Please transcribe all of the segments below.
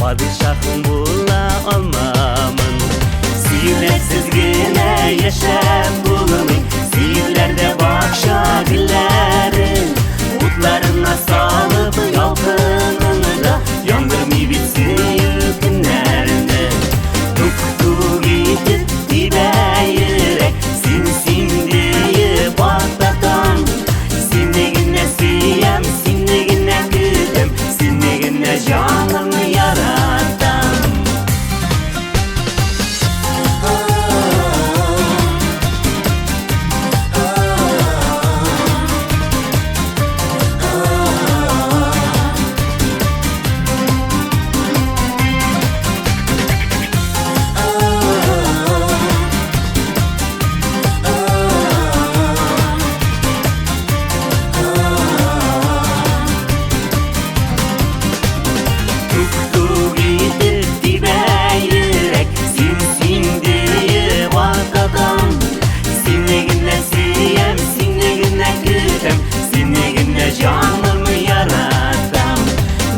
padişahın bula olmamın. Siyletsiz gene yaşam bulamın, siyirlerde bakşa güllerin, utlarına salıp yalkınını da yandırmay bitsin günlerinde. Tuktu gidip dibe yürek, sin diye baktatam, sindigine siyem, sindigine güdüm, sindigine canımı yaratam. Canımı yaratam,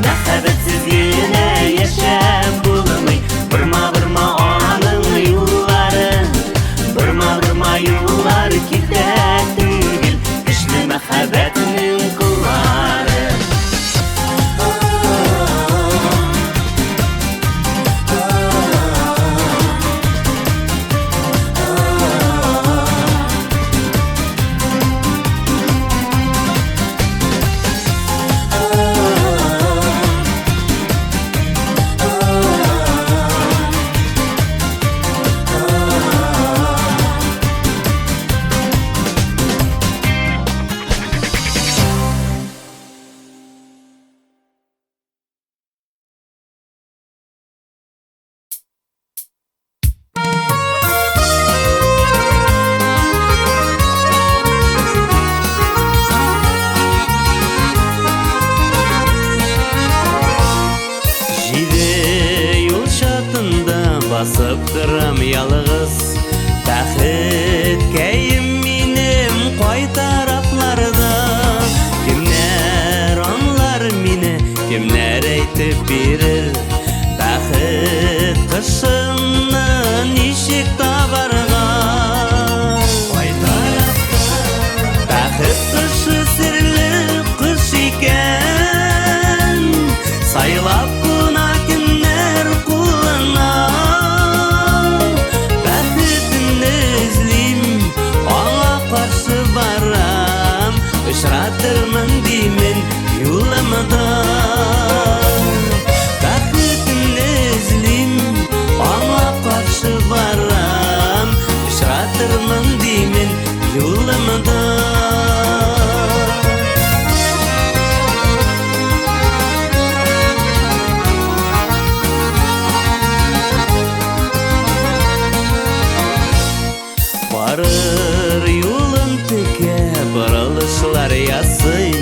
nakabetsiz yine yaşam bulamay. Vırma anın yolları, vırma yollar gider tügül, güçlü mehabbetinin kulları. Basıp duram yalğız, baxit keyim minim koy taraflarda. Kimler anlar meni, kimler aytib berir, baxit qishimni nishik tabarga. Koy tarafda baxit qishi sirli qish ekan, saylab kuna kimler qulana. Işratırman dimen yulamada, baxtimni izlim, ona qarshi baram. Işratırman dimen yulamada. Varır yolun teke, bırılışlar yasıy,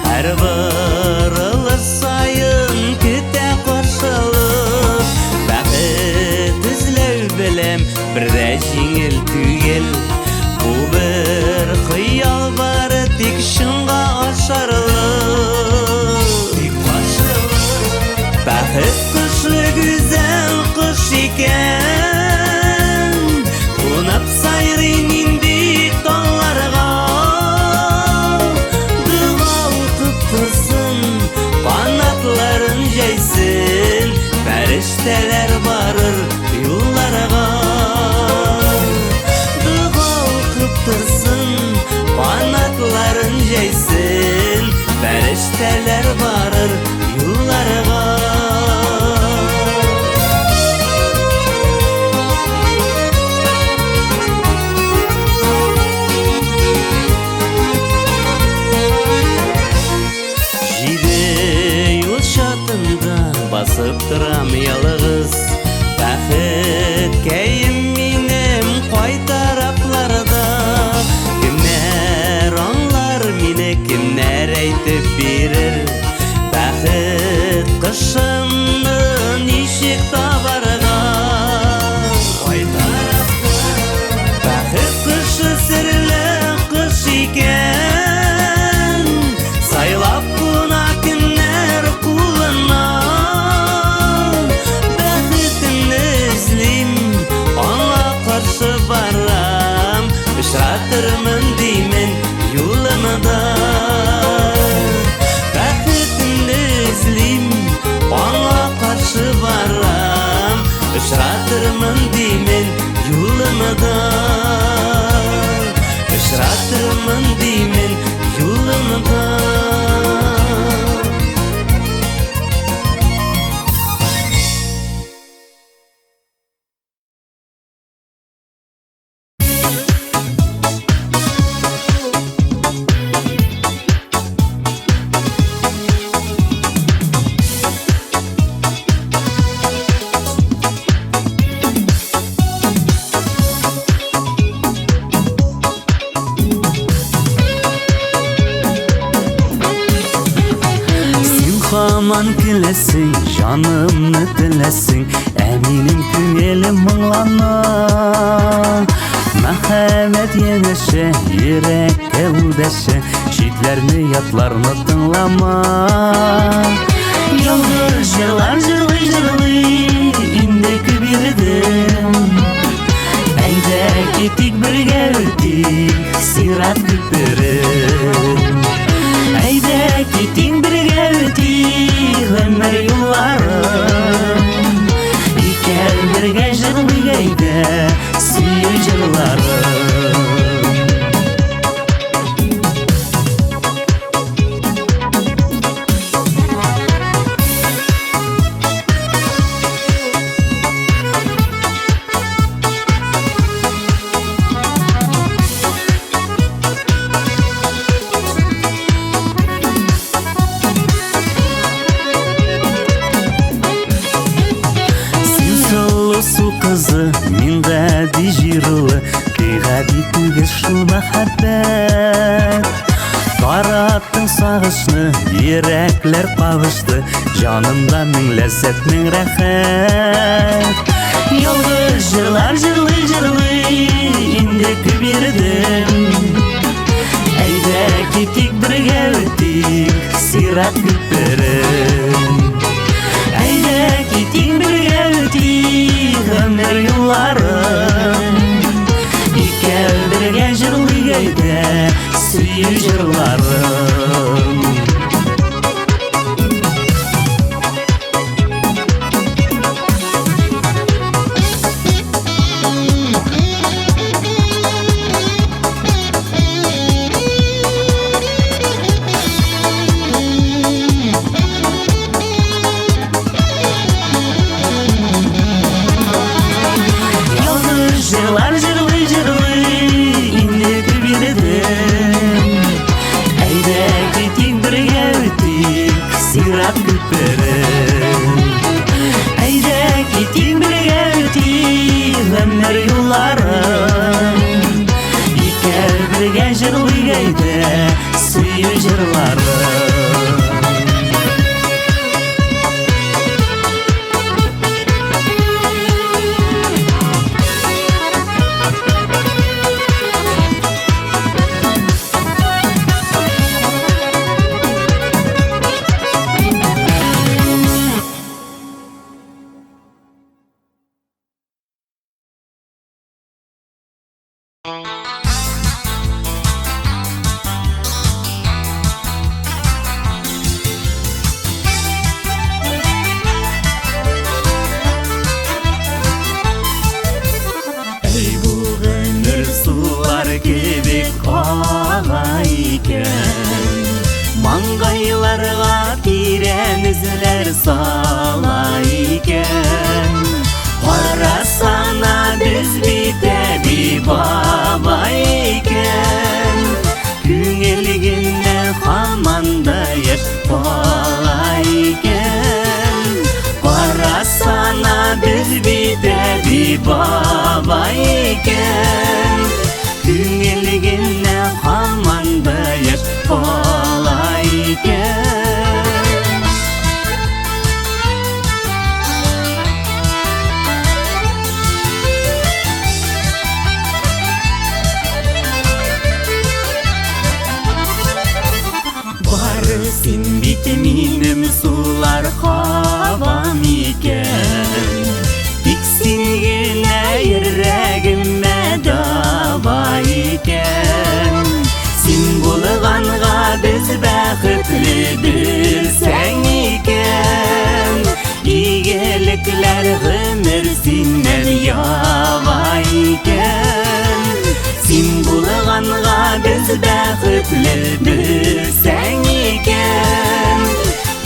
her bırılış sayın küte qarşılık. Baxit izlev bilem birde jingil tügel, bu bir xiyal var tek şunga aşarılık. Baxit qishi güzel qish ekan, unap sayrin indi tollarga. Dua qıptısın, qanatların jaysin, farishtalar barır yollarga. Dua qıptısın, qanatların jaysin, farishtalar barır yollarga. Basıp duram yalğız, baxit keyim minim koy taraflarda. Kimler anlar meni, kimler aytib berir, baxit qishimni nishik tabarga. Koy tarafda baxit qishi sirli qish ekan, saylab kuna kimler qulana. Işratırmın deymen yolunu da Işratırmın deymen yolunu da Aman gülesin, canımını dilesin Eminim köngülüm mыңлана Мәхәббәт еңеше, йөрәккә үдәше Шитләрне, ятларны тыңлама Ялгыр җырлар җырлый-җырлый Инде күбирдем Әйдә китик бергә үтик Сират күперен Әйдә китик бергә үтик Гомер юлларын Икән бергә җырлый әйдә Сөю җырларын Мин гади җырлы, ти гади түгел шул мәхәббәт Тараттың сагышны, йөрәкләр кавышты Җанымда мең ләззәт, мең рәхәт Ялгыз җырлар җырлый-җырлый Инде күбирдем Әйдә китик бергә үтик Сират күперен Әйдә китик бергә үтик Гомер юлларын Икәү бергә җырлый әйдә Сөю җырларын Җырлар җырлый-җырлый Инде күбирдем Әйдә китик бергә үтик Сират күперен Әйдә китик бергә үтик Гомер юлларын Икәү бергә җырлый әйдә Сөю җырларын Маңгайларга тирән эзләр сала икән Карасана без бит әби баба икән Күңел генә һаман да яшь бала икән Карасана без бит әби баба икән Күңел генә һаман да яшь бала икән Бары син бит минем сулар һавам икән Тик син генә йөрәгемә даба икән Син булганга без бәхетле игілікler ғымыр сенен явайкен. Сен болғанға біз бақытлы білсәң екен.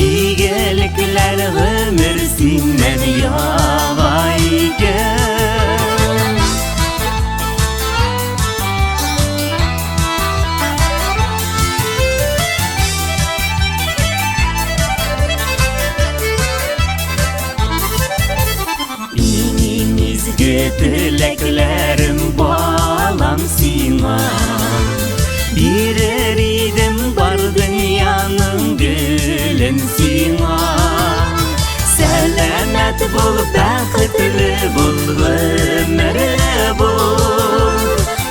Игілікler ғымыр сенен явайкен. Тілеклерім балам сиңа, берер едім бар дүнияның гүлін сиңа. Сәлемет бол, бақытлы бол, өмірлі бол,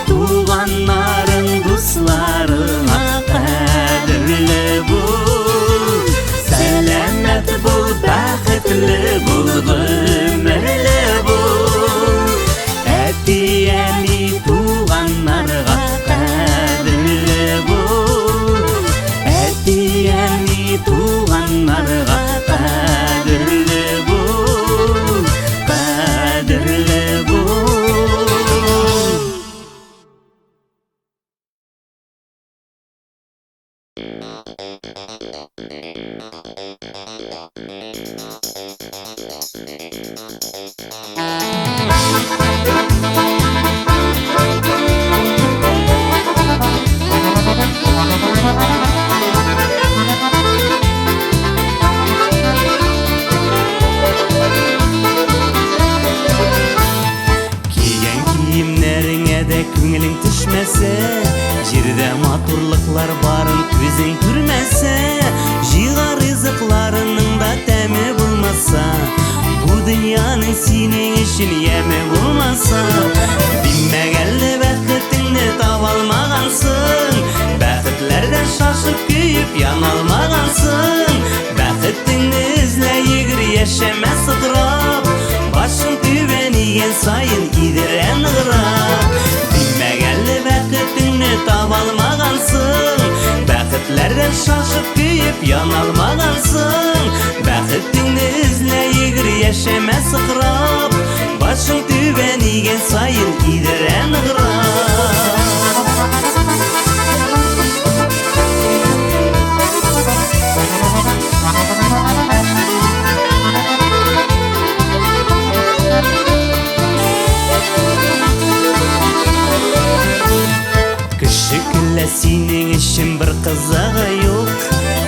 туғанларың, дусларыңа қадірлі бол. Сәлемет бол, бақытлы бол, өмірлі бол, әтиями туғанларға қадірлі бол. Әтиями туғанларға қадірлі бол, қадірлі бол. Киген киімлеріңе де көңілің түшмесе, жерде матурлықлар барын көзің көрмесе, жиған ризықларының да тәмі болмаса, бұл дүнияның сенің үшін емі болмаса, демек әлі бақытыңды таба алмағансың, бақытлардан шашып күйіп яна алмағансың. Бақытыңды ізле егір яшама сыдырап, башың төбен иген сайын идірен ығырап. Демек әлі бақытыңды таба алмағансың, бақытлардан шашып күйіп яна алмағансың. Бақытыңды ізле егір яшама сыдырап, башың төбен иген сайын идірен ығырап. Кішікілі сенің үшін бір қызығы yok,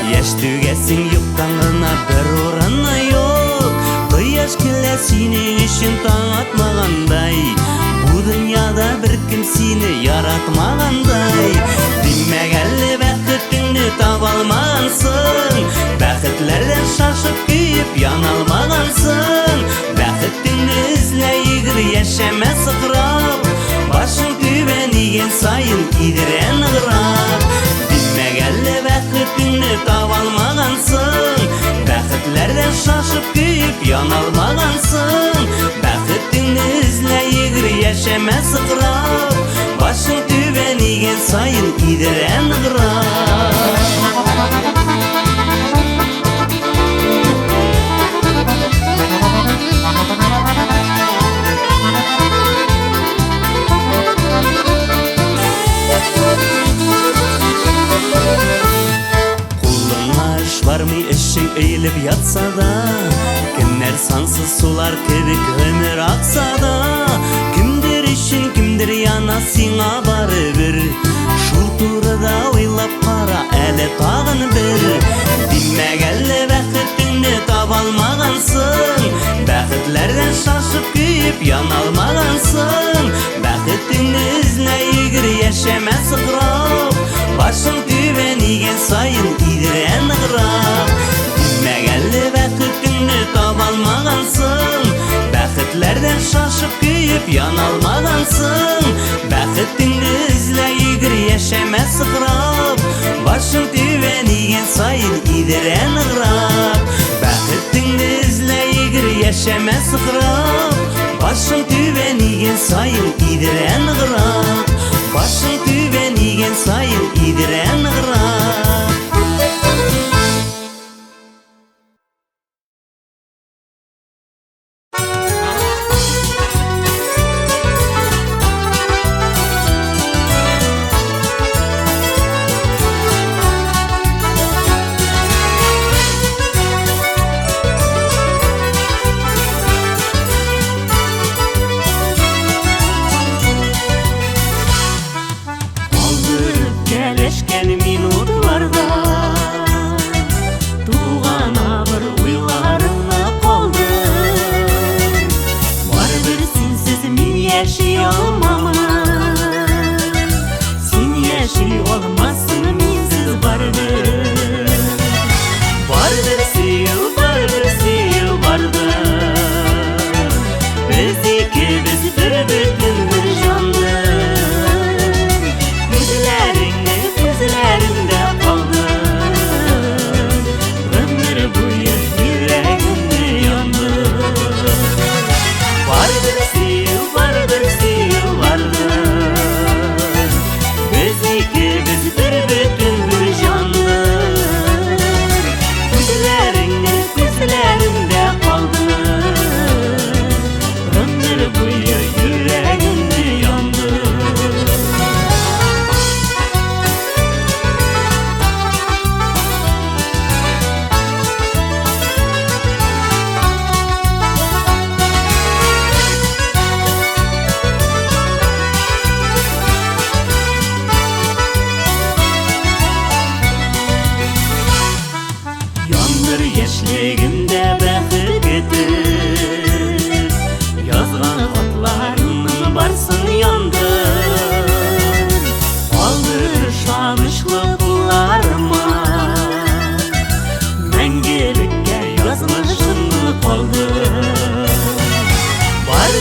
яш түгесің юқтан ғына бір орыны yok. Құяш келе сенің үшін таң атмағандай, бұл дүнияда бір кім сені яратмағандай. Демек әлі бақытыңды таба алмағансың, бақытлардан шашып күйіп яна алмағансың. Бақытыңды ізле егір яшама сықырап, башың төбен иген сайын идірен ығырап. Демек әлі бақытыңды таба алмағансың, бақытлардан шашып күйіп яна алмағансың. Бақытыңды ізле егір яшама сықырап, башың төбен иген сайын идірен ығырап. Бармый ішің өйіліп ятса да, кімдер сансыз солар кебек өмір ақса да, кімдер үшін кімдер яна сиңа бары бір, шул турыда ойлап қара әлі тағын бір. Демек әлі бақытыңды таба алмағансың, бақытлардан шашып күйіп яна алмағансың. Бақытыңды ізле егір яшама сықырап, башың төбен иген сайын идірен ығырап. Демек әлі бақытыңды таба алмағансың, бақытлардан шашып күйіп яна алмағансың. Бақытыңды ізле егір яшама сықырап, башың төбен иген сайын идірен ығырап. Бақытыңды ізле егір яшама сықырап, башың төбен иген сайын идірен ығырап. Башың төбен иген сайын идірен ығырап.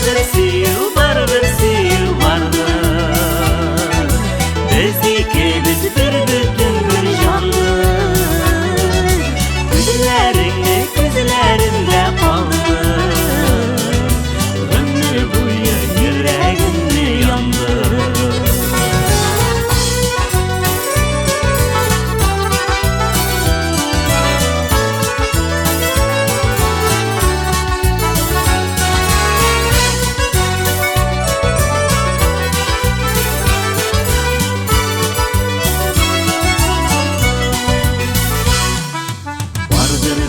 bir süyü vardır. Bizdeki biz bir bütün bir candır. Güzlerini gözlerimde kaldı. Ömür boyu yüreğimde yandı.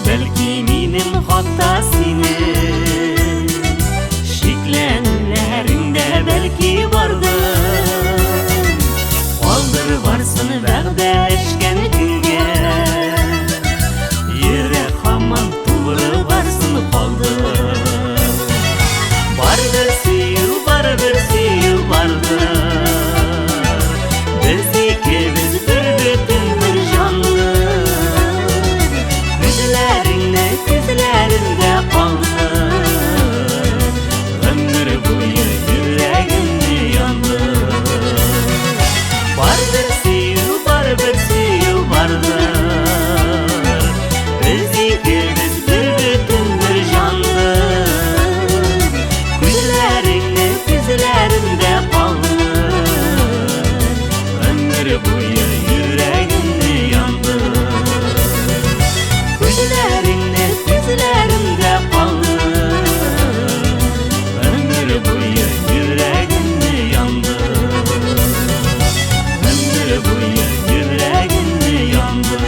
Belki benim hatta senin şiklenlerinde belki vardır. Kaldır varsın vəğdələşkən günge, yürek hamam tuğru varsın kaldır. Vardır süyü vardır. Bizdeki biz bir bütün bir candır. Gözlerinde kaldı. Ömür boyu yüreğimde yandı. Vardır süyü vardır. Bizdeki biz bir bütün bir candır. Gözlerinde kaldı. Ömür boyu yüreğimde yandı. Gözlerimde kaldı. Ömür boyu yüreğimde yandı. Ömür boyu yüreğimde yandı.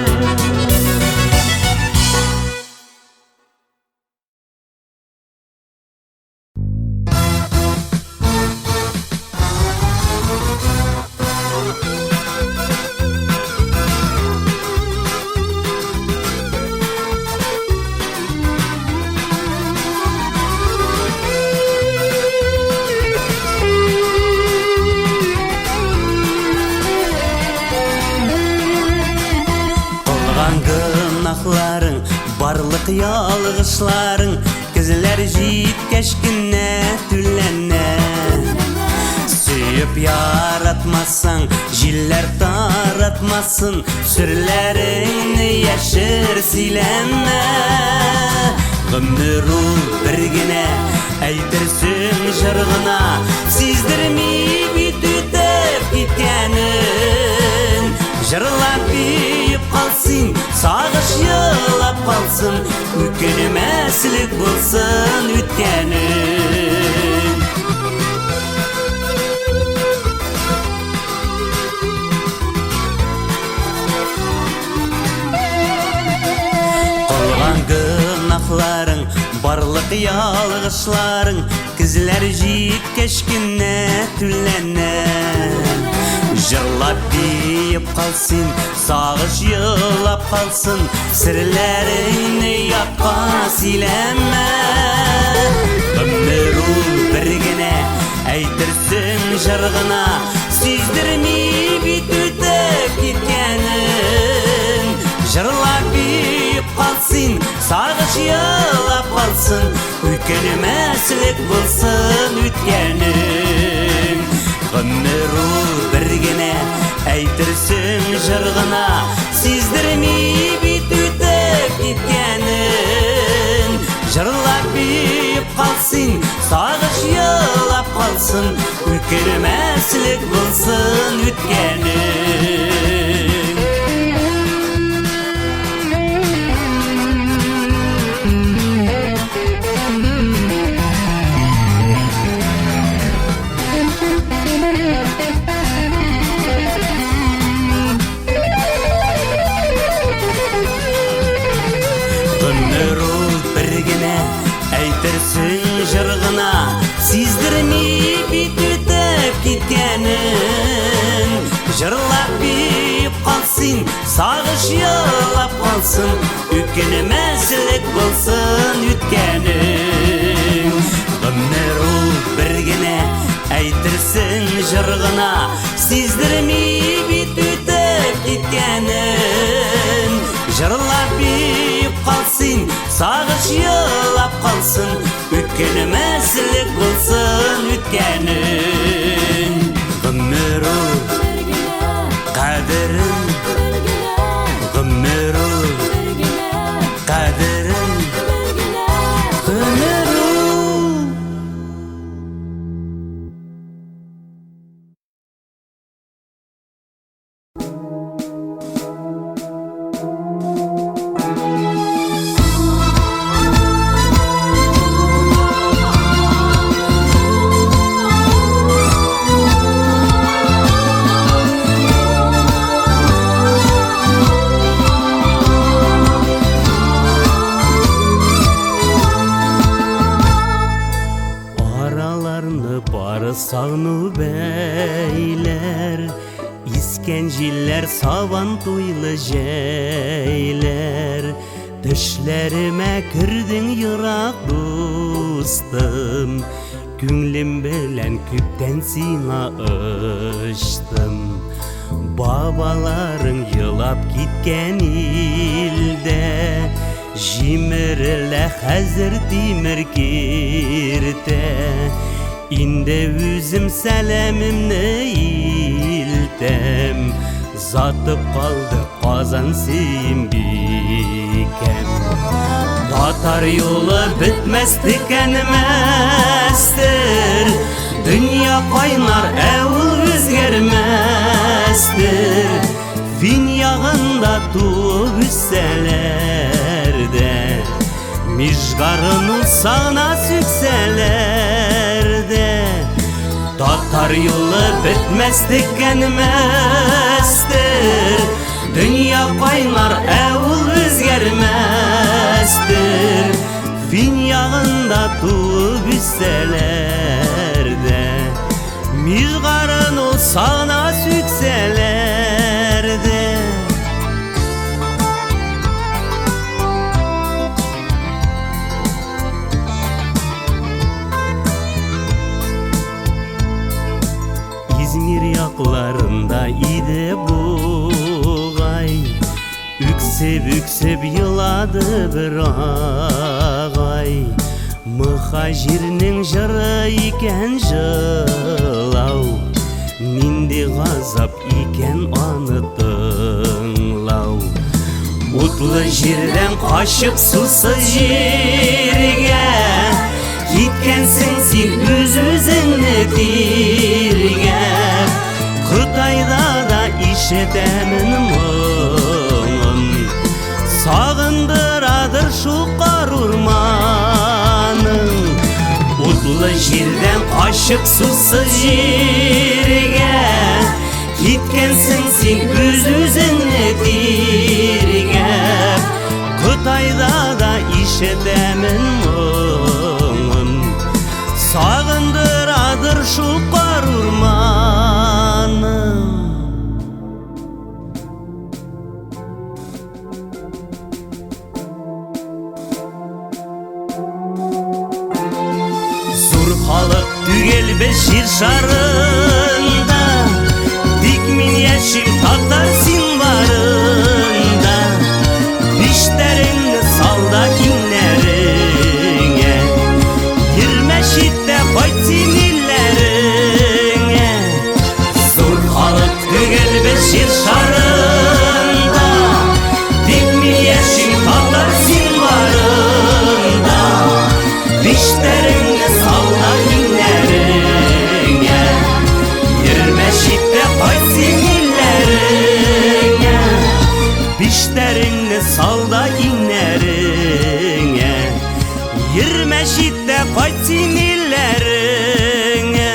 Günahların, barlık yalgışların, gözler jitkeşkine tülene. Süyüp yaratmasan, jiller taratmasın, sürlerini yaşır sileme. Ömrü birgine, eytirsin jırgına, sizdirmeyip tütüp gitkenin. Jırlap büyüp kalsın, sağış yılap kalsın, ökünmeslik bulsun ütkenin. Kalgan günahların, barlık yalgışların, kızlar jitkeşkine tülene. Jırlap deyip kalsın, sağış yılap kalsın, sirlerini yapma sileme. Ömrü birgine, eytirsin jırgına, sizdirmeyip tütüp gitkenin. Jırlap deyip kalsın, sağış yılap kalsın, ökünmeslik bulsun ütkenin. Ömrü birgine, eytirsin jırgına, sizdirmeyip tütüp gitkenin. Jırlap büyüp kalsın, sağış yılap kalsın, ökünmeslik bulsun ütkenin. Eytirsin jırgına, sizdirmeyip tütüp gitkenin. Jırlap büyüp kalsın, sağış yılap kalsın, ökünmeslik bulsun ütkenin. Ömrü birgine, eytirsin jırgına, sizdirmeyip tütüp gitkenin. Jırlap büyüp kalsın, sağış yılap kalsın, Kelmeslik bulsun ütkenin Gümmeru Kaderin Gümmeru Kaderin Gümmeru Sağnu beyler İskenciller savan tuylu jeyler Düşlerime kirdin yırak dostum Günlim bilen küpten sina ıştım Babaların yılap gitken ilde Jimirle hazır dimir girde İnde üzüm selemimni iltem Zatıp kaldı kazan seyim bikem Tatar yolu bitmez tükenmezdir Dünya kaynar evul özgermezdir Fin yağında tuğ üsselerde Mişgarın ulsana sükselerde Tatar yolu bitmez tükenmezdir Dünya kaynar evul özgermezdir Fin yağında tuğ üsselerde Mişgarın ulsana sükselerde İzmir yaklarında idi buğay Üksep üksep yıladı bir ağay Muhacirinin jırı iken jılav Nindi gazap iken anı tınlav Utlu jirden kaşıp susuz jirge Gitkensin sen öz-özünü dirge Kıtayda da işetemin mıngın Sağındıradır şu kar urmanın Utlu jirden kaşık susuz jirge Gitkensin sen öz-özünü dirge Kıtayda da işetemin mıngın Sağındıradır şu kar urmanın Zor halık tügel beşir şarında Dikmin yeşil tatar sin varında Dişlerini salda inlerine Girmeşitte koytsin illerine Zor halık tügel beşir şarında Dikmin yeşil tatar sin varında Dişlerini salda inlerine Girmeşitte koytsin illerine Dişlerini salda inlerine Yirmeşitte koytsin illerine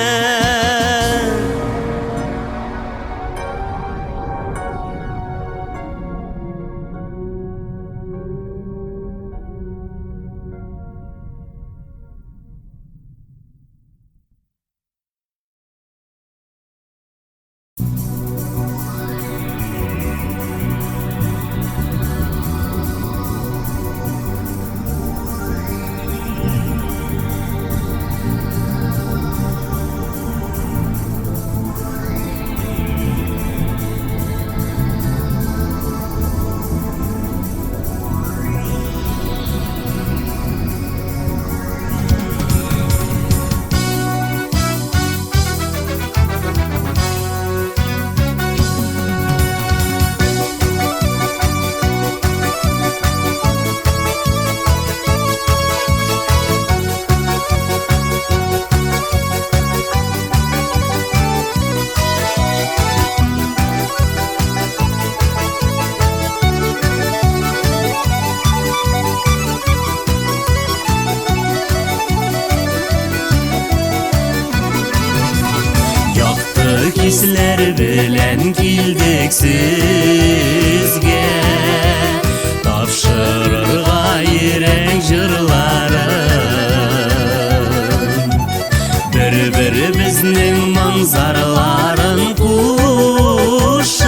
Sizler bilen kildik sizge, tapşırırga yürek jırlarım. Bir bizning manzaraların kuşup,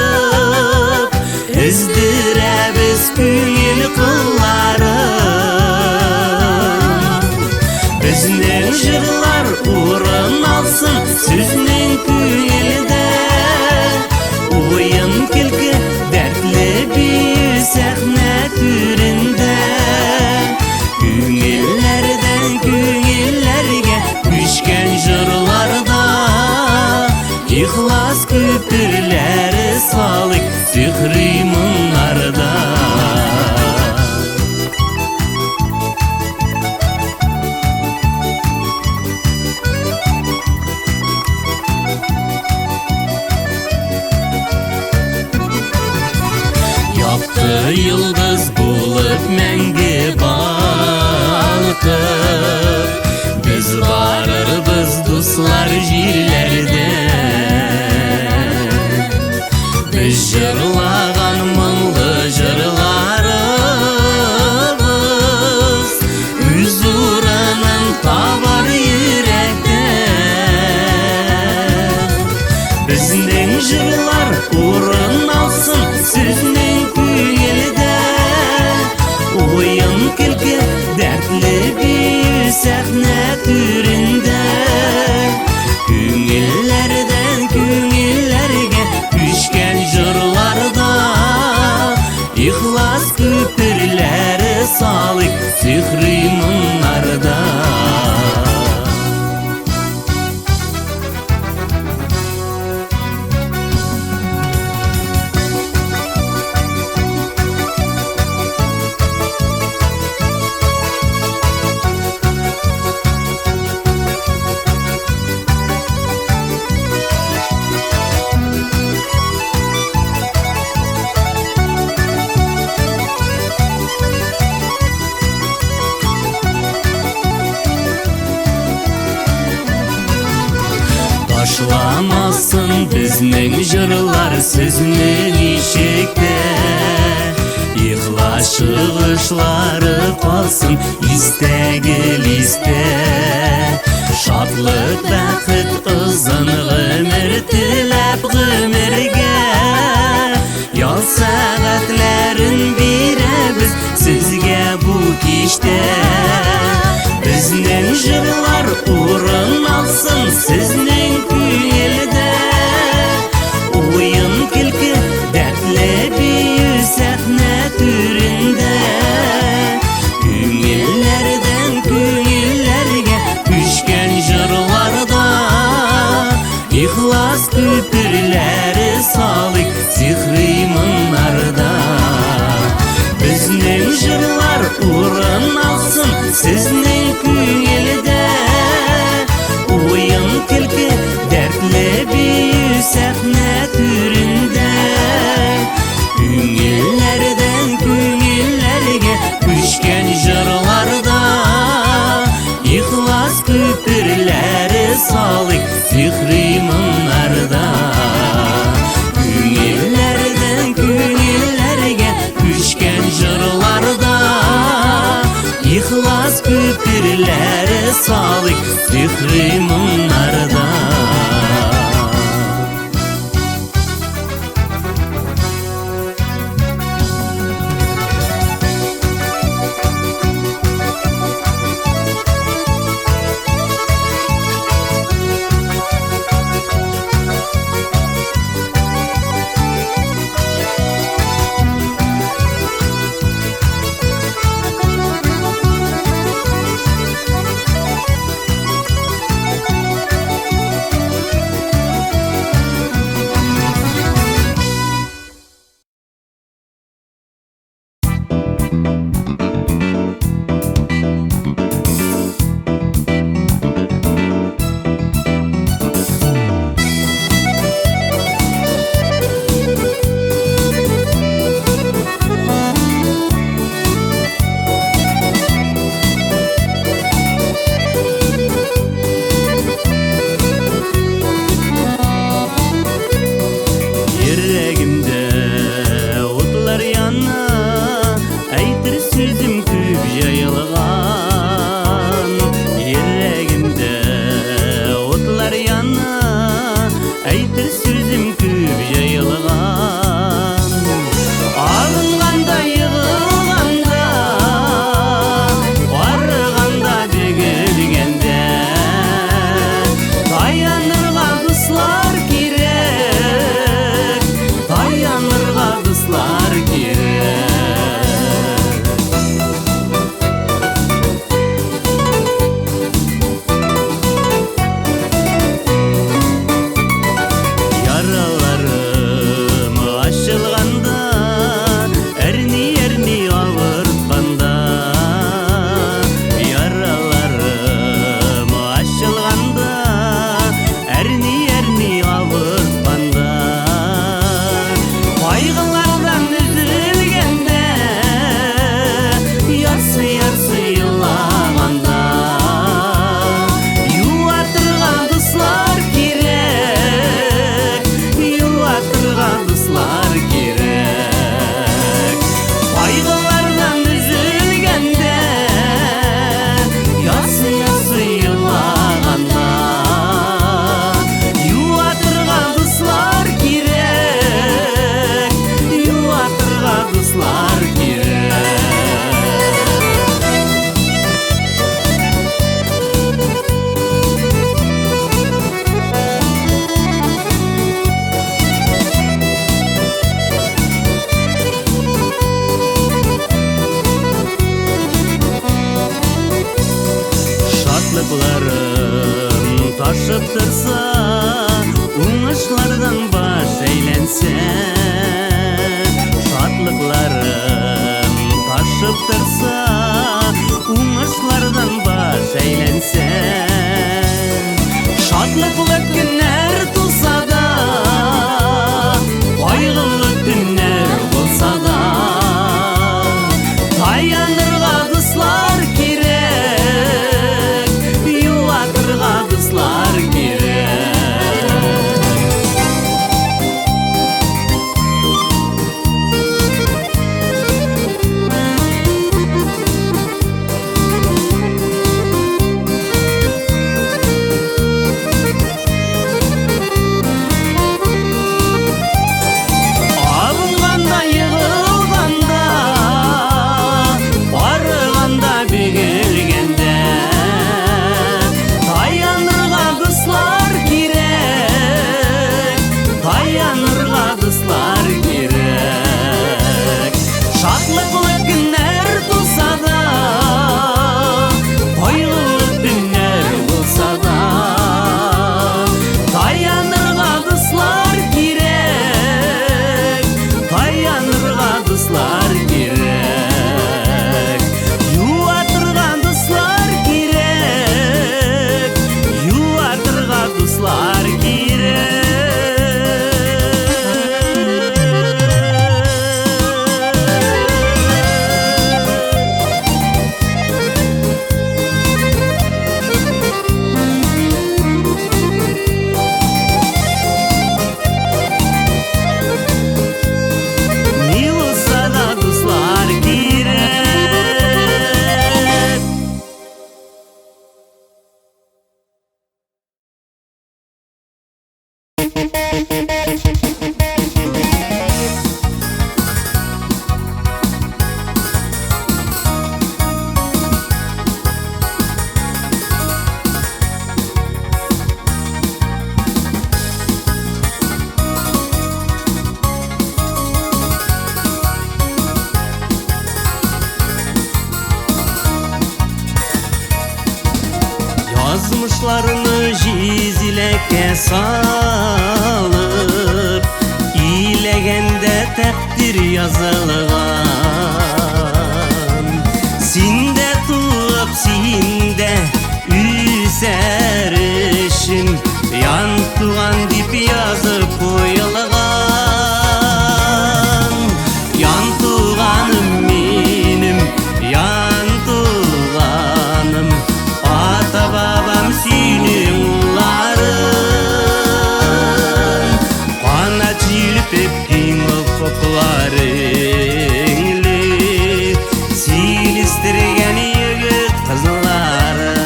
izdiremiz küngil kıllarım. Bizning jırlar urun alsın sizning küngilde, oyun kilki dertli bir sahne türünde. Küngillerden küngillerge düşken jırlarda, ihlas küpürleri salik sihri munlarda. Yaptı yıldız bulup mengi balkıp, biz varırız dostlar jirlerde. Biz jırlagan mыңlı jırlarımız, huzurunun tabar yürekte. Bizning jırlar urun alsın sizning küngilde, oyun kilki dertli bir sahne türünde. Küngillerden küngillerge düşken jırlarda, ihlas küpürleri salik sihri munlarda. Taşlamasın bizning jırlar sizning ishikde, ihlas chig'ishlari qolsin istagil iste. Shodlik baxit uzun g'umr tilab g'umrga, yol saatlarin beramiz sizga bu kishda. Bizning jırlar urun alsın sizning küngilde, oyun kilki dertli bir sahne türünde. Küngillerden küngillerge düşken jırlarda, ihlas küpürleri salik sihri munlarda. Bizning jırlar urun alsın sizning küngilde, oyun kilki dertli bir sahne türünde. Küngillerden küngillerge düşken jırlarda, ihlas küpürleri salik sihri munlarda. Küngillerden küngillerge düşken jırlarda, ihlas küpürleri salik sihri munlarda. ташып тұрса, уңышлардан баш әйленсе, шатлықларым ташып тұрса, уңышлардан баш әйленсе, шатлықлы күннер туса да, қайғылы күннер болса да, таянырға дұслар керек, юатырға дұслар керек. Абынғанда, йығылғанда, барғанда, бегелгенде, таянырға дұслар керек, таянырға дұслар керек. Шатлықлы күннер туса да, қайғылы күннер болса да, таянырға дұслар керек, таянырға дұслар керек. Юатырға дұслар керек, юатырға дұслар керек. Не болса да дұслар керек. Yazmışlarını jizilekке salıp, ilegende takdir yazılgan. Sinde tuğup sinde üserişin, yan tuğan dip yazıp koyulgan. Yan tuğanım benim, yan tuğanım, ata babam senin uların. Bana çilip etkin koklarınlı, siliştirgen yigit kızlarım.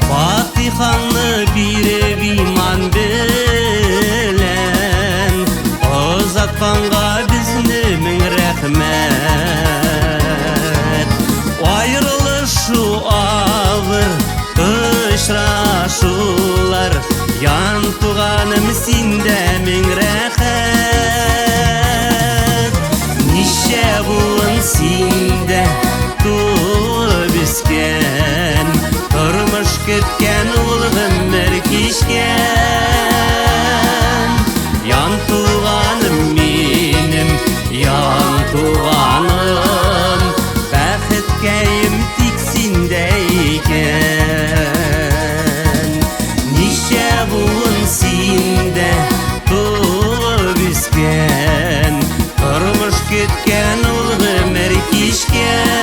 Fatiha'nı bir iman bilen, uzatkanға bizni min rahmet. Ayrılışı ağır ışraşular, yan tuğanım sinde min rahat. Nişe buın sinde tuğup isken, turmuş ketken ulğım merkişken. Yan tuğanım benim, yan tuğanım, bәхеткәйім тик синдейкен. Нише буын синде туып үскен, тұрмыш кеткен ул ғұмыр кешкен.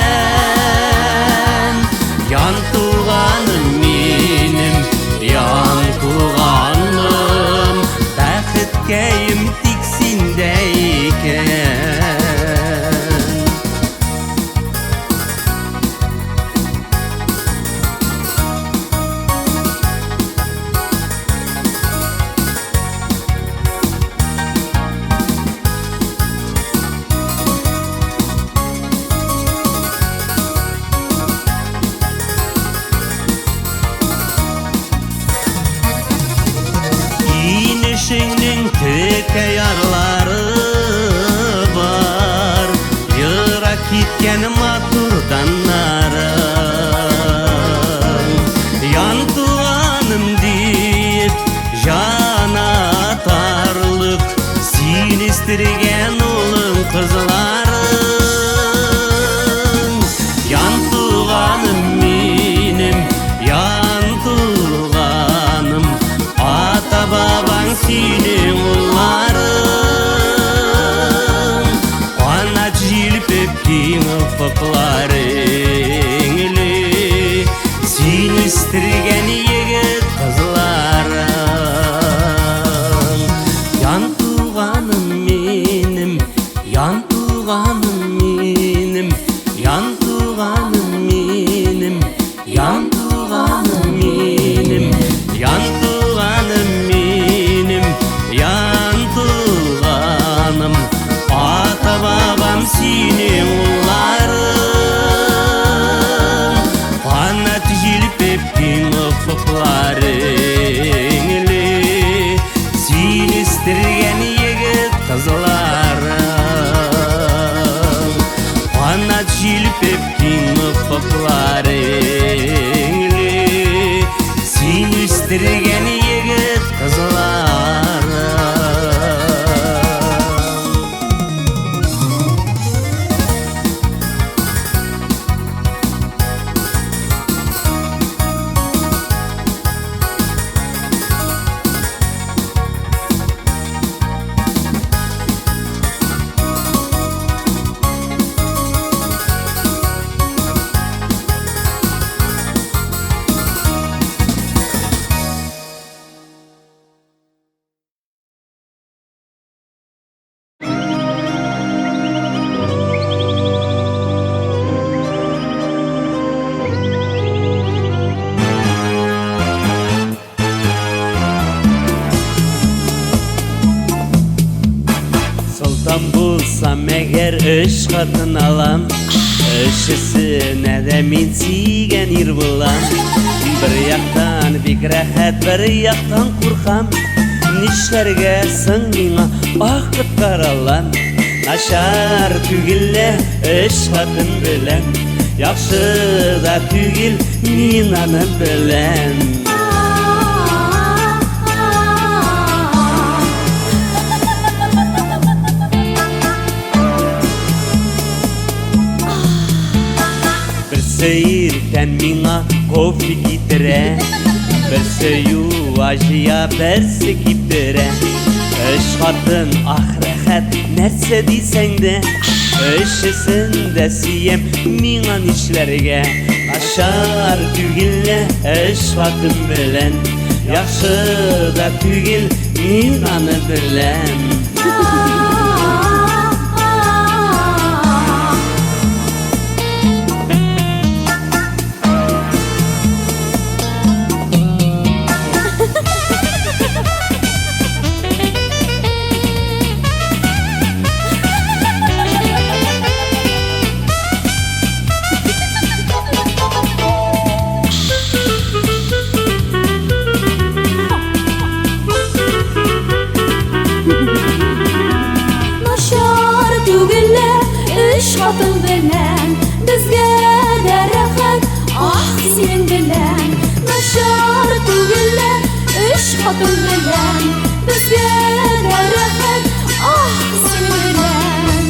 tuğanım benim, yan tuğanım benim, yan tuğanım benim, yan tuğanım. Ata babam senin ullarım, bana tüzülüp öptün ufuklarını, sen istirgen yigit kızlarım, bana tüzülüp öptün ufuklarını, sen istirgen yigit kızlarım. Sultan bulsam eğer üç kadın alam, üçüsüne de min siygen ir bulam. Bir yaktan bik rahat, bir yaktan kurkam, nişlerge sın mina akıt karalam. Naşar tügille üç kadın bilen, yakşı da tügil minanın bilen. Seyirken mina kofi gitire, bir seyu acıya bersi gitire. Üç kadın ah rahat nerse diysen de, üçüsün de siyem mina nişlerge. Aşar tügille üç kadın bilen, yakşı da tügil minanı bilen. Kadın bilen bizge de rahat, ah senin bilen. Naşar tügille üç kadın bilen bizge de rahat, ah senin bilen.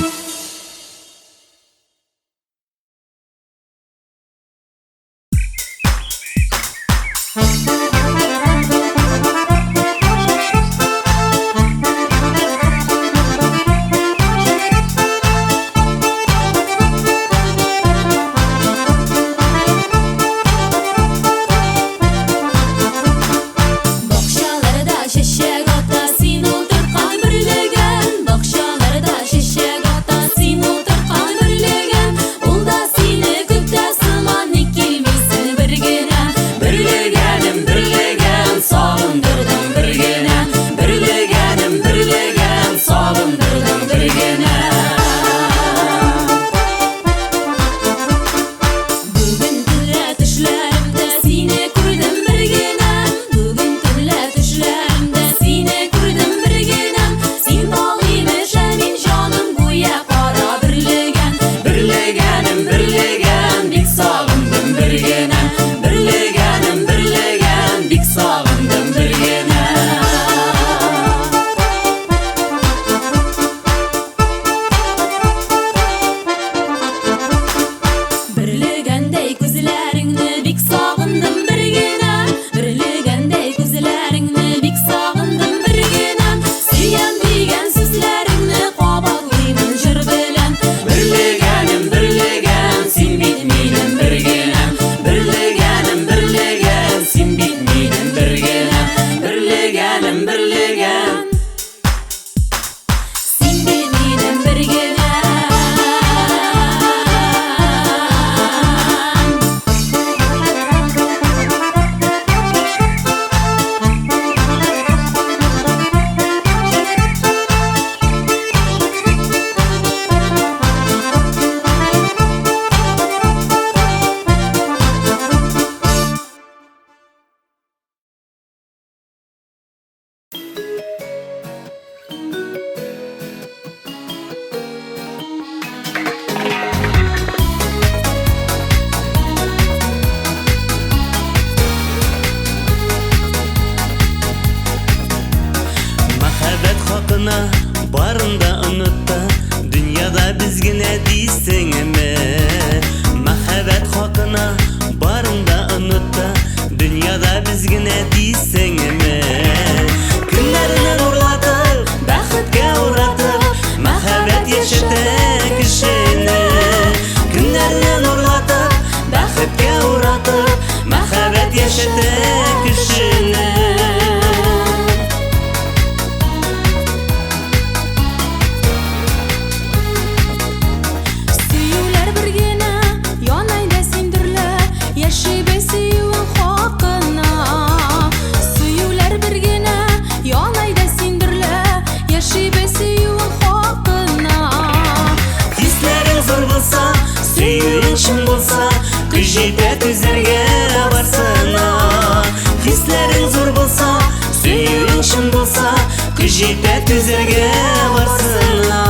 җитә түзәргә барсына.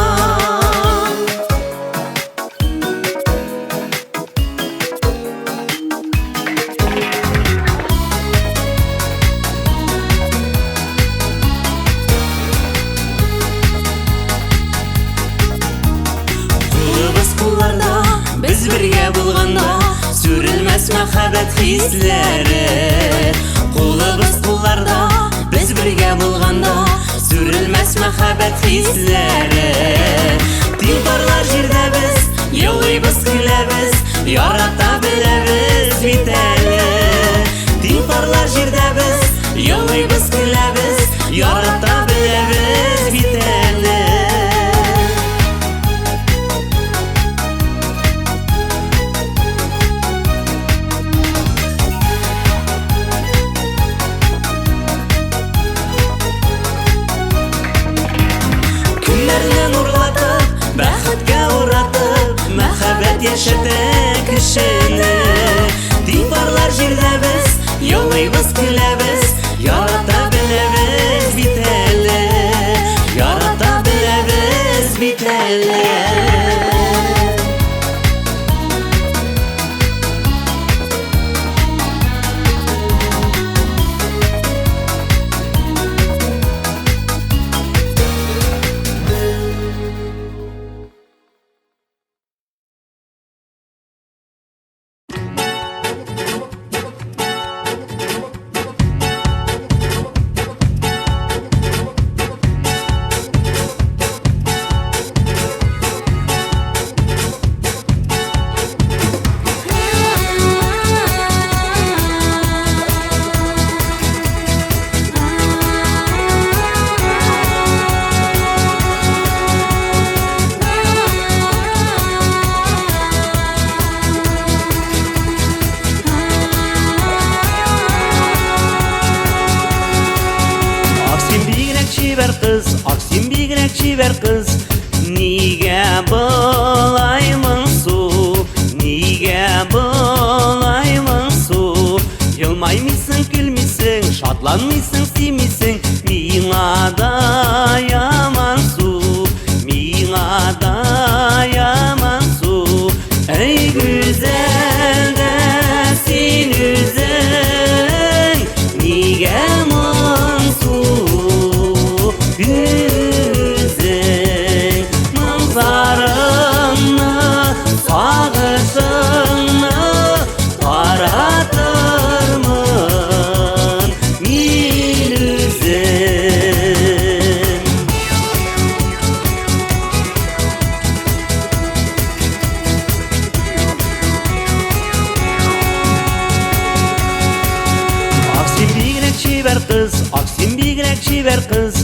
Кулыбыз кулларда, без бергә булганда, сүрелмәс мәхәббәт хисләре. Кулыбыз кулларда, без бергә булганда, сүрелмәс мәхәббәт хисләре. Тиң парлар җирдә без, елыйбыз, көләбез, ярата беләбез бит әле. Тиң парлар җирдә без, елыйбыз, көләбез, ярата беләбез бит әле. Көннәрне нурлатып, бәхеткә уратып, мәхәббәт яшәтә кешене. Тиң парлар җирдә без, елыйбыз, көләбез, ярата беләбез бит әле. Ярата беләбез бит әле. Аксин бигрәк чибәр кыз, нигә болай моңсу, нигә болай моңсу. Елмаймыйсың, көлмисең, шатланмыйсың, сөймисең, миңа да ямансу, миңа да ямансу. Әй гүзәл дә син үзең, нигә моңсу? Үзең моңларыңны, сагышыңны таратырмын мин үзең. Аксин бигрәк чибәр кыз, аксин бигрәк чибәр кыз,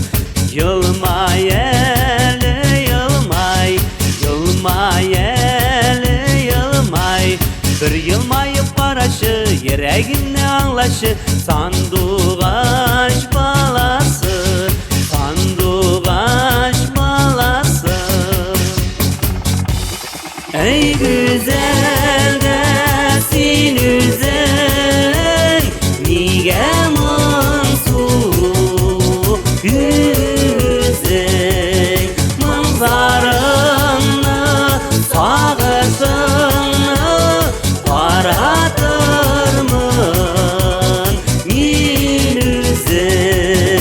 елмай әле, елмай, елмай әле, елмай. Бер елмайып карашы, йөрәгемне аңлашы, сандугач баласы, сандугач баласы. Әй гүзәл дә син үзең, нигә моңсу? Үзең моңларыңны, сагышыңны таратырмын мин үзең.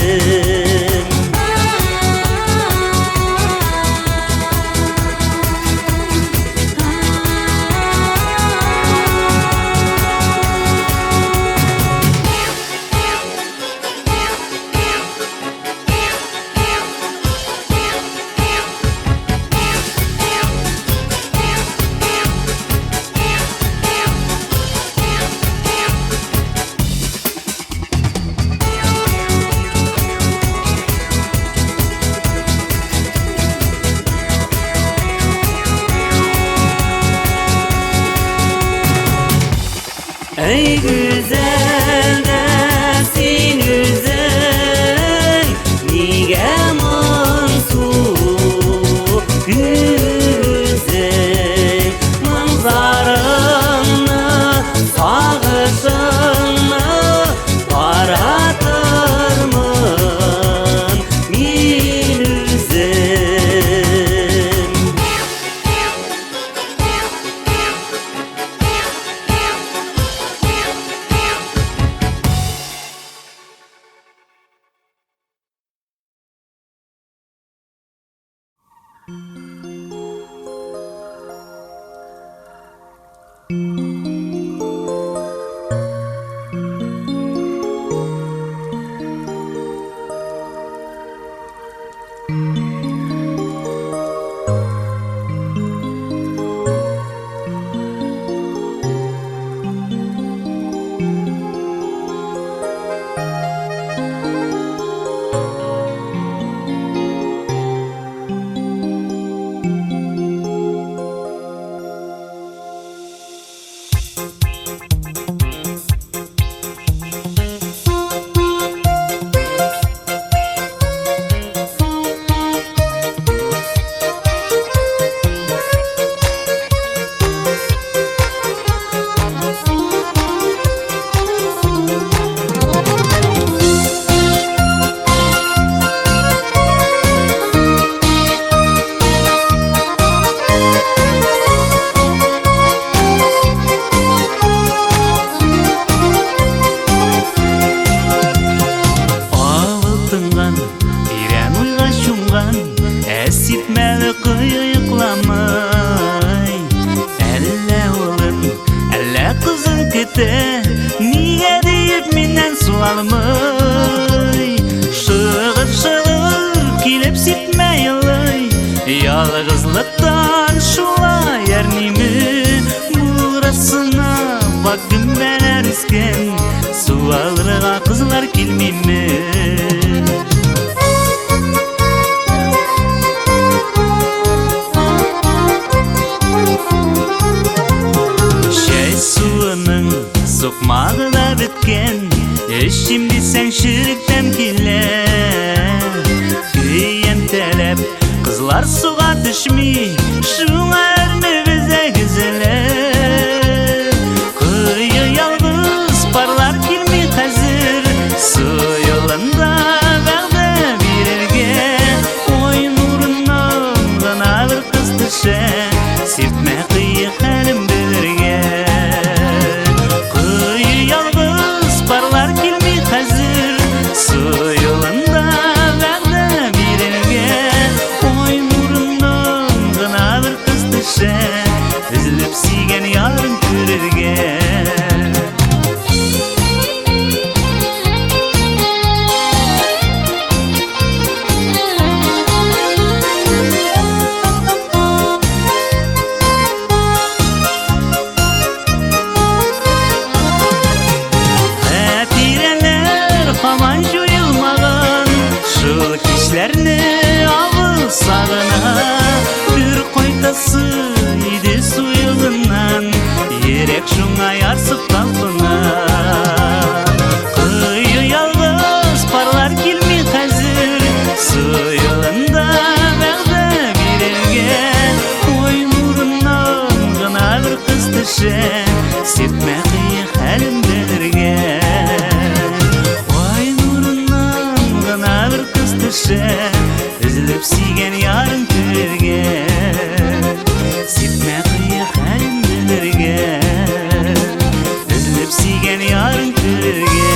Әй гүзәл дә син үзең, нигә моңсу? Үзең моңларыңны, сагышыңны таратырмын мин Niye deyip minен sualmay Шығыр келіп ситмей ылай Ялғызлықтан шулай әрнеме Бурасына бак дүмбәләр үскен Суалырға қызлар келмейме Соқмағы да біткен Ішім десең шіріктем келе Күйен тәлеп Қызлар суға түшмей Шуңа әрме бізе күзілі Күйі ялғыз парлар келмей қазір Сойылында бәғді берерге Ой нұрынан ғана бір қыз түші Сертме қиы қәлім білерге Сойылында бәғді берерге Ой нұрынан ғана бір қыз түші Үзіліп сүйген ярын көрерге Хаман жойылмаған Шыл кешлерні ауыл сағына Бір қойтасы еді суйылынан Ерек шуңа ярсып талпына Қүйы ялғыз парлар келмей қазір Суйылында бәғді берерге Ой нұрынан ғана бір қыз түші Сертме қиы хәлім білерге бір қыз түші Үзіліп сүйген ярын көрерге Сертме қиы хәлін білерге Үзіліп сүйген ярын көрерге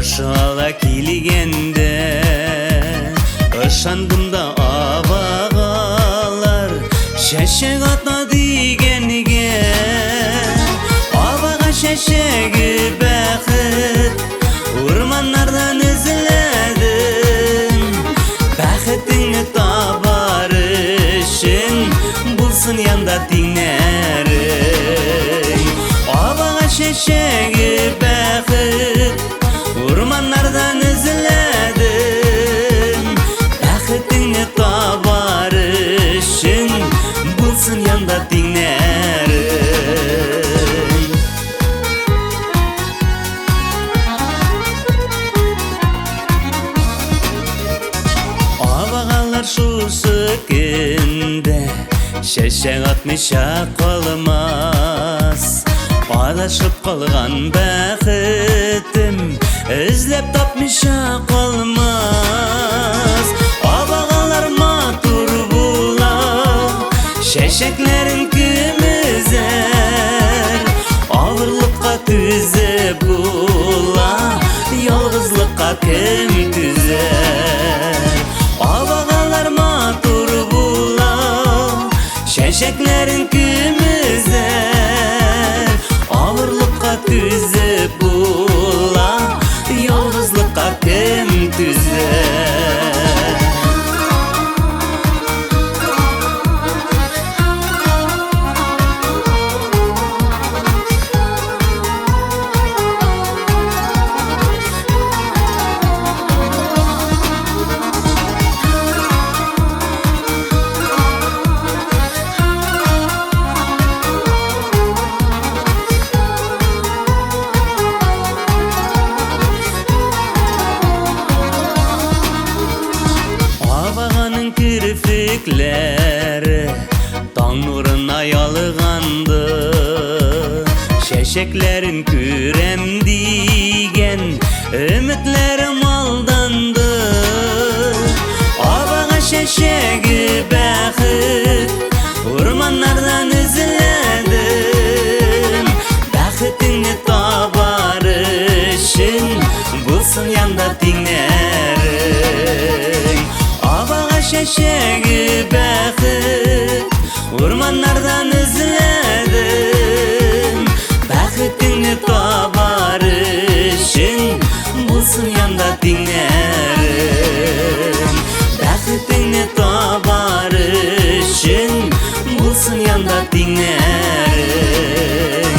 Шала келгенде Ышандым да абағалар Шәшек атна дегенге Абаға шәшегі бәқіт Урманнардан үзіләдім Бәқітіңі табар үшін Бұлсын янда теңнәрі Абаға шәшегі бәқіт Урманнардан үзіләдім Бәқітіңі табар үшін Бұлсын янда теңнәрі чәчәк атмыйча калмас. Адашып калган бәхетем эзләп тапмыйча калмас. Абагалар матур була, чәчәкләрен кем өзәр. Авырлыкка түзеп була, ялгызлыкка кем түзәр. Абагалар матур була, чәчәкләрен кем өзәр. Авырлыкка түзеп була, ялгызлыкка кем түзәр. Абаганың кирпекләре таң нурына ялганды. Чәчәкләрен күрәм дигән өметләрем алданды. Абага чәчәге бәхет урманнардан эзләдем. Бәхетеңне табар өчен булсын янда тиңнәрең. Абага чәчәге бәхет урманнардан эзләдем. Бәхетеңне табар өчен булсын янда тиңнәрең. Бәхетеңне табар өчен булсын янда тиңнәрең.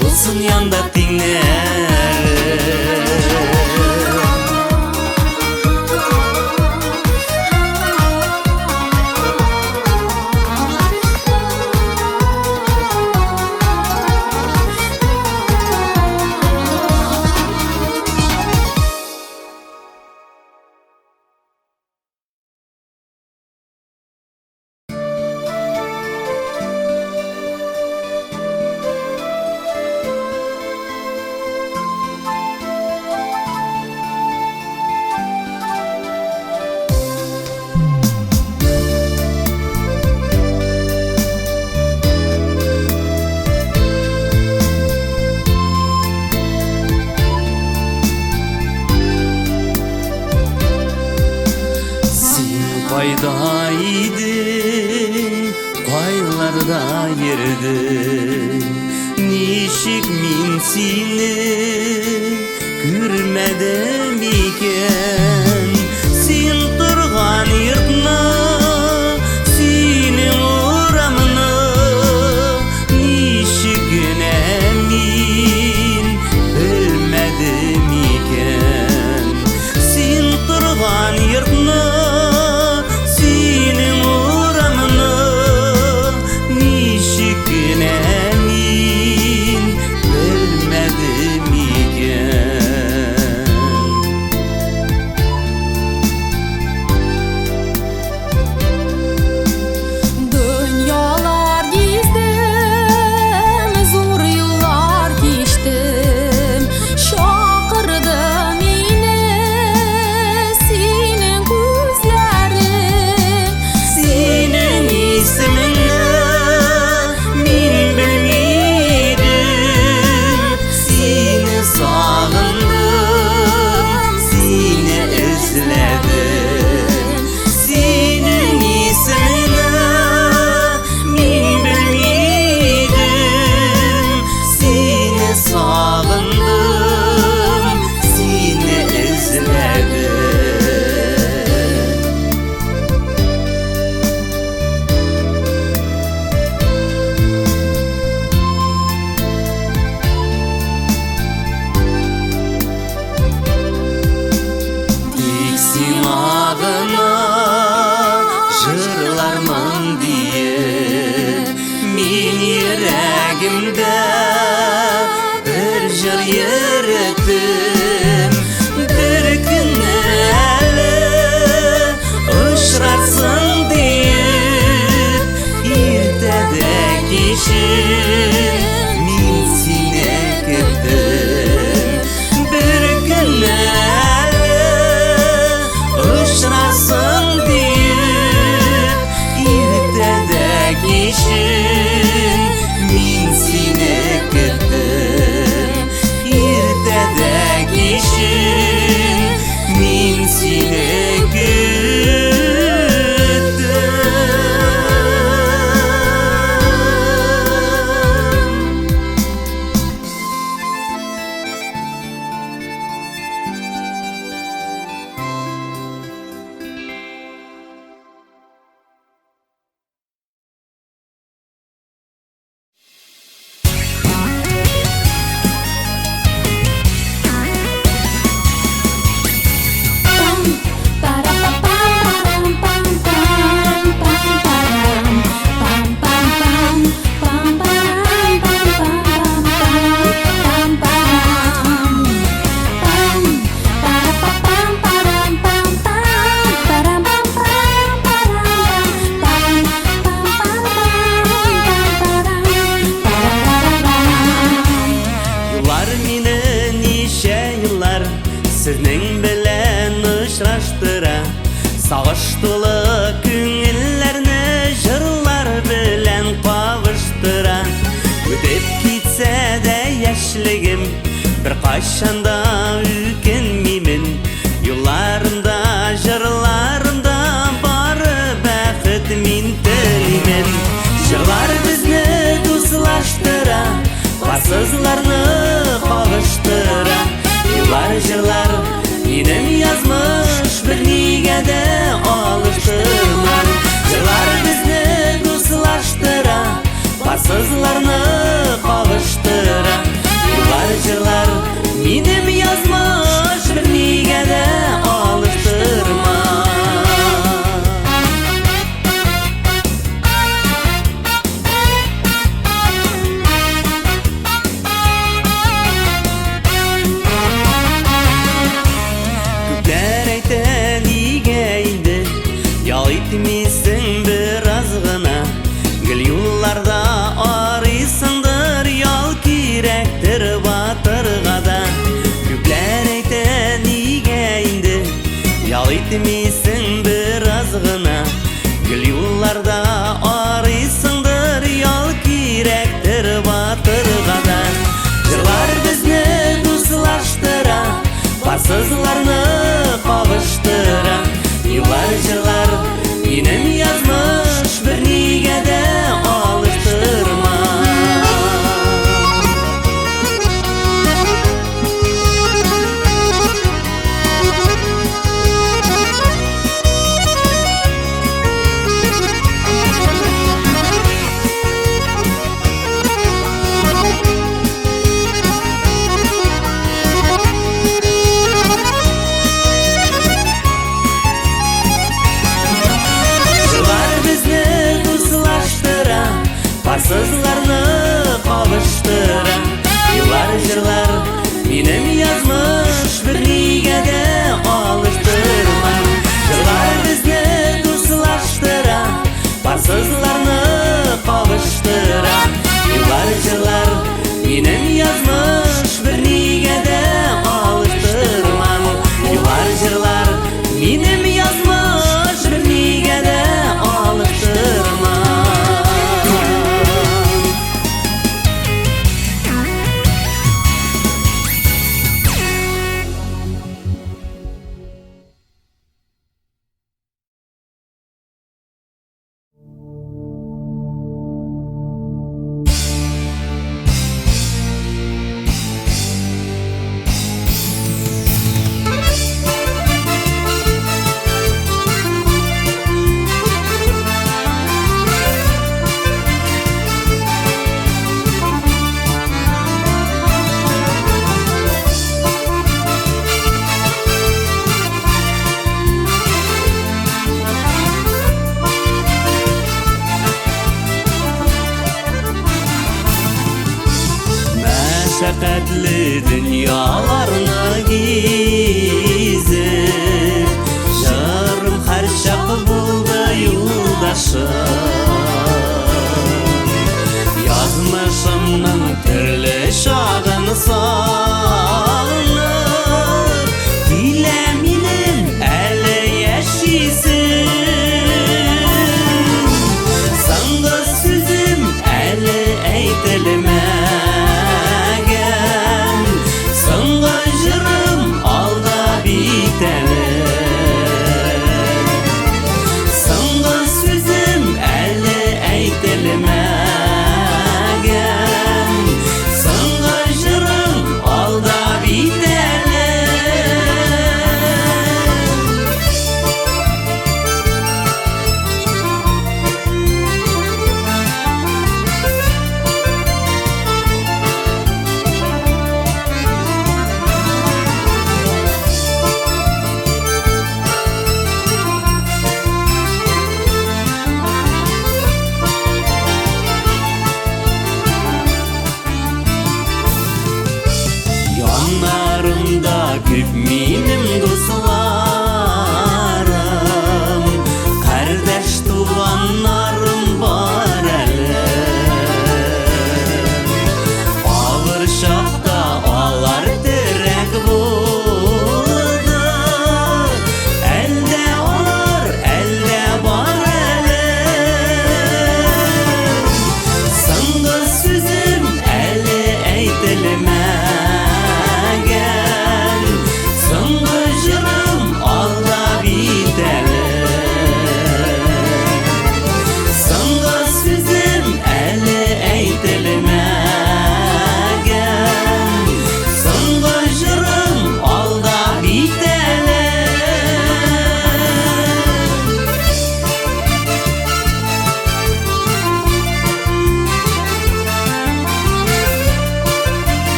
Булсын янда тиңнәрең. Кайда идең, кайларда йөрдең? Ничек мин сине күрмәдем икән? Син торган йортны, синең урамны ничек генә мин белмәдем икән? Син торган йортны, йөрәгемдә бер җыр йөрәтем, бер көнне әле очрарсың диеп иртә Сагыштылы күңелләрне җырлар белән кавыштыра. Үтеп китсә дә яшьлегем, бер кайчанда үкенмимен. Юлларында, җырларында бары бәхет мин телимен. Җырлар безне дуслаштыра, бассызларны кавыштыра. Юллар, җырлар, минем язмыш бернигә дә алыштырмам. Җырлар безне дуслаштыра, бассызларны кавыштыра. Юллар, җырлар, минем язмыш бернигә дә алыштырмам. Күпләр әйтә, нигә инде ял итмисең бераз гына. Гел юлларда арыйсыңдыр, ял кирәктер батырга да. Күпләр әйтә, нигә инде ял итмисең бераз гына. Гел юлларда арыйсыңдыр, ял кирәктер батырга да. Җырлар безне дуслаштыра, бассызларны кавыштыра. Юллар, җырлар, минем язмыш бернигә дә алыштырмам. Бассызларны кавыштыра. Юллар, җырлар, минем язмыш бернигә дә алыштырмам. Җырлар безне дуслаштыра, бассызларны кавыштыра. Юллар, җырлар, минем язмыш бернигә дә алыштырмам. Юллар, җырлар, минем язмыш бернигә дә алыштырмам. Мәшәкатьле дөньяларны гизеп, җырым һәр чак булды юлдашым. Язмышымның